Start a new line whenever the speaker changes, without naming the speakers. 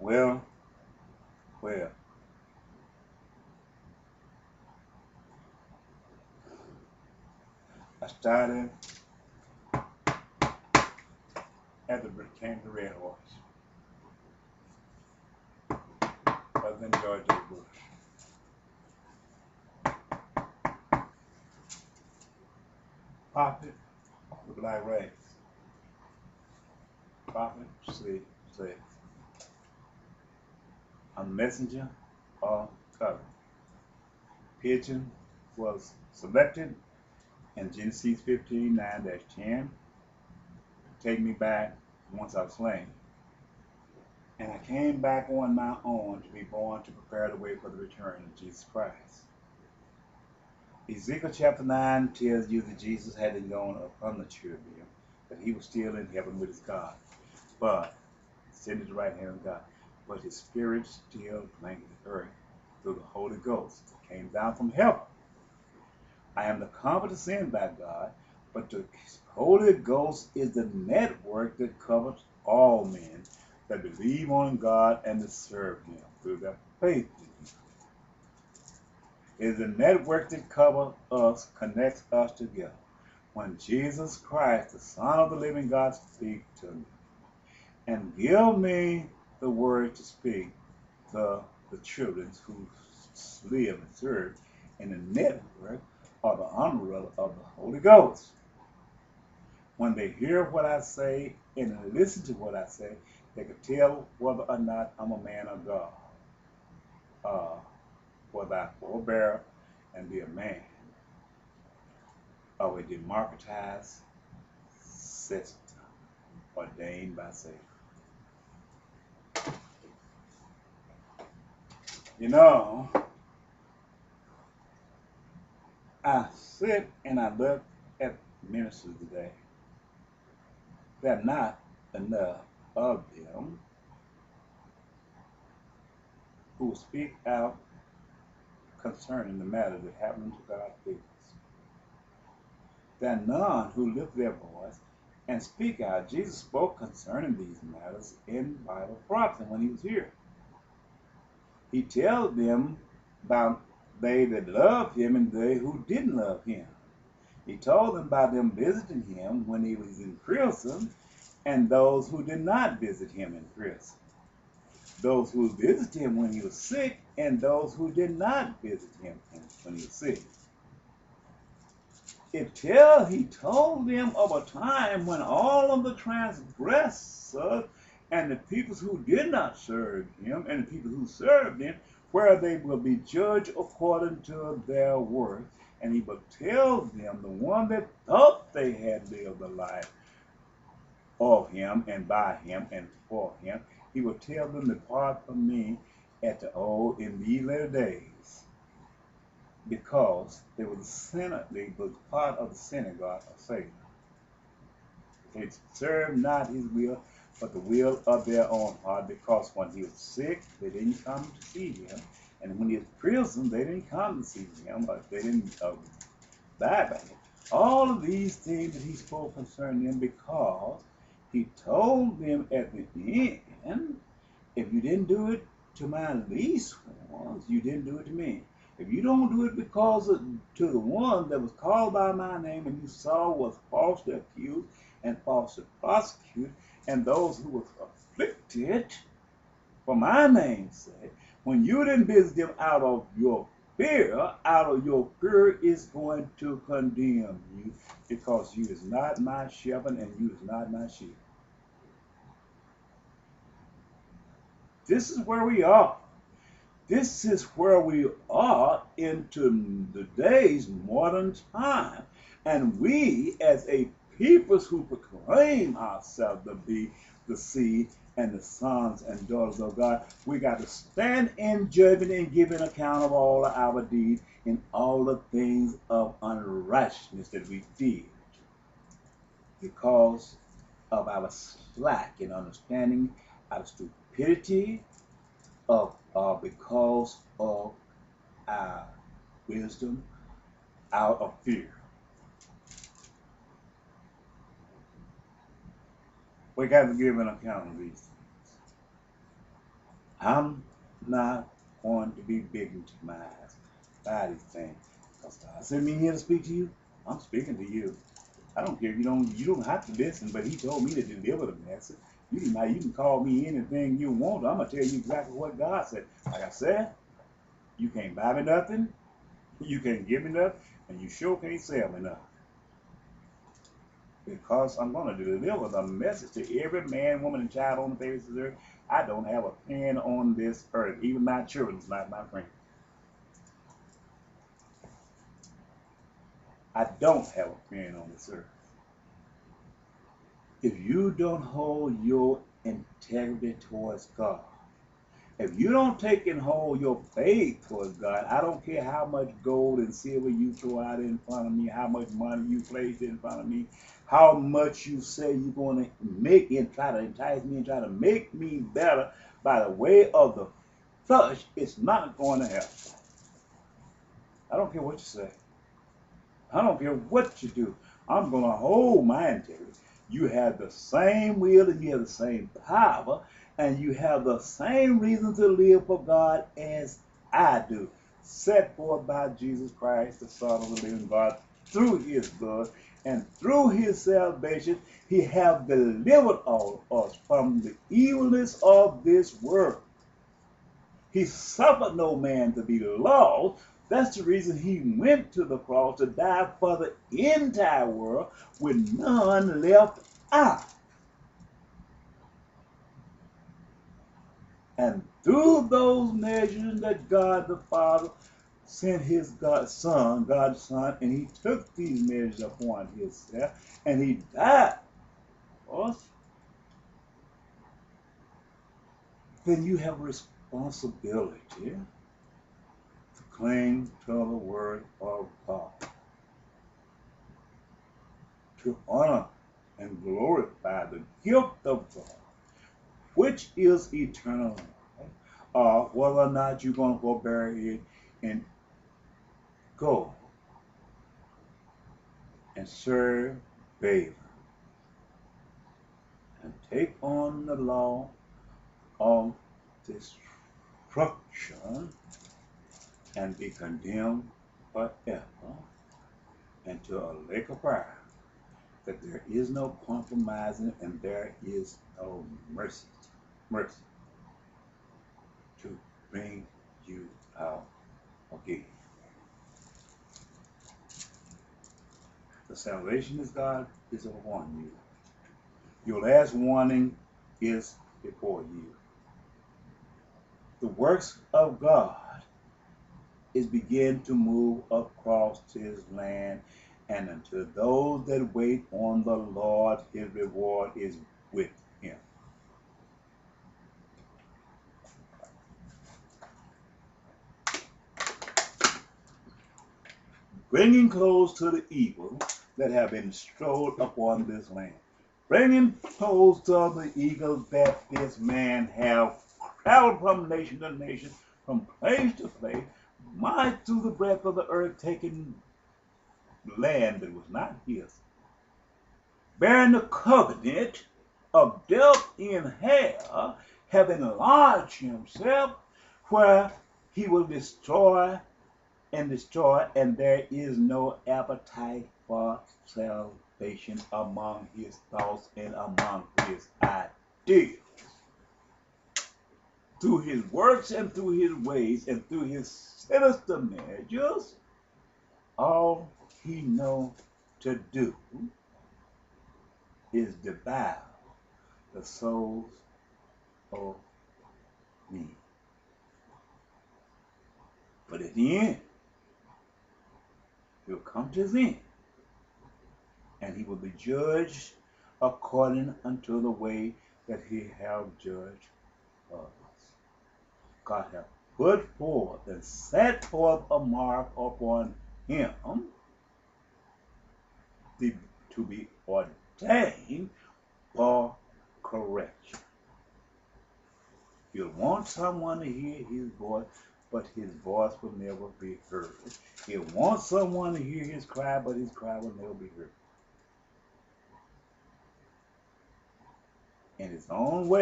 Well, well, I started after it came to Red Horse, other than George W. Bush. Prophet of the black race. Prophet said, a messenger of covenant. Pigeon was selected in Genesis 15 9-10 to take me back once I was slain. And I came back on my own to be born to prepare the way for the return of Jesus Christ. Ezekiel chapter 9 tells you that Jesus hadn't gone up from the cherubim, that he was still in heaven with his God, but sitting at the right hand of God. But his spirit still blanketed the earth through the Holy Ghost that came down from heaven. I am the comforter sent by God, but the Holy Ghost is the network that covers all men that believe on God and that serve him through their faith in him. It is the network that covers us, connects us together. When Jesus Christ, the Son of the living God, speaks to me and give me the word to speak to the children who live and serve in the network or the umbrella of the Holy Ghost. When they hear what I say and listen to what I say, they can tell whether or not I'm a man of God. Whether I forbear and be a man of a democratized system ordained by Satan. You know, I sit and I look at ministers today. There are not enough of them who speak out concerning the matter that happened to God's people. There are none who lift their voice and speak out. Jesus spoke concerning these matters in Bible prophecy when he was here. He tells them about they that love him and they who didn't love him. He told them about them visiting him when he was in prison and those who did not visit him in prison. Those who visited him when he was sick and those who did not visit him when he was sick. He told them of a time when all of the transgressors and the people who did not serve him and the people who served him, where they will be judged according to their work. And he will tell them, the one that thought they had lived a life of him and by him and for him, he will tell them, depart from me in these later days, because they were part of the synagogue of Satan. They served not his will, but the will of their own heart, because when he was sick, they didn't come to see him. And when he was in prison, they didn't come to see him, but they didn't die by him. All of these things that he spoke concerning them, because he told them at the end, if you didn't do it to my least ones, you didn't do it to me. If you don't do it to the one that was called by my name and you saw was falsely accused and falsely prosecuted, and those who were afflicted for my name's sake, when you didn't visit them out of your fear is going to condemn you, because you is not my shepherd and you is not my sheep. This is where we are. This is where we are into today's modern time. And we, as a people who proclaim ourselves to be the seed and the sons and daughters of God, we got to stand in judgment and give an account of all of our deeds and all the things of unrighteousness that we did, because of our slack in understanding, our stupidity, because of our wisdom, out of fear. We got to give an account of these things. I'm not going to be victimized by these things. Because God sent me here to speak to you. I'm speaking to you. I don't care if you don't have to listen, but he told me to deliver the message. You can call me anything you want. I'm gonna tell you exactly what God said. Like I said, you can't buy me nothing, you can't give me nothing, and you sure can't sell me nothing. Because I'm gonna deliver the message to every man, woman, and child on the face of the earth. I don't have a pen on this earth. Even my children's not my friend. I don't have a pen on this earth. If you don't hold your integrity towards God, if you don't take and hold your faith towards God, I don't care how much gold and silver you throw out in front of me, how much money you place in front of me, how much you say you're going to make and try to entice me and try to make me better by the way of the flesh, it's not going to help. I don't care what you say. I don't care what you do. I'm going to hold my integrity. You have the same will and you have the same power and you have the same reason to live for God as I do. Set forth by Jesus Christ, the Son of the living God, through his blood and through his salvation, he have delivered all of us from the evilness of this world. He suffered no man to be lost. That's the reason he went to the cross, to die for the entire world with none left out. And through those measures that God the Father sent his God's Son, and he took these measures upon himself, and he died for us, then you have a responsibility to cling to the word of God, to honor and glorify the gift of God, which is eternal, whether or not you're going to go bury it and go and serve favor and take on the law of destruction and be condemned forever into a lake of fire, that there is no compromising and there is no mercy to bring you out again. The salvation of God is upon you. Your last warning is before you. The works of God is begin to move across his land, and unto those that wait on the Lord, his reward is with him. Bringing close to the evil that have been strode upon this land. Bringing close to the evil that this man have traveled from nation to nation, from place to place, marched through the breadth of the earth, taking land that was not his, bearing the covenant of death in hell, having enlarged himself where he will destroy, and there is no appetite for salvation among his thoughts and among his ideas. Through his works and through his ways and through his sinister measures, all he knows to do is devour the souls of men. But at the end, he'll come to his end, and he will be judged according unto the way that he have judged others. God hath put forth and set forth a mark upon him to be ordained for correction. You'll want someone to hear his voice, but his voice will never be heard. He'll want someone to hear his cry, but his cry will never be heard. In his own way,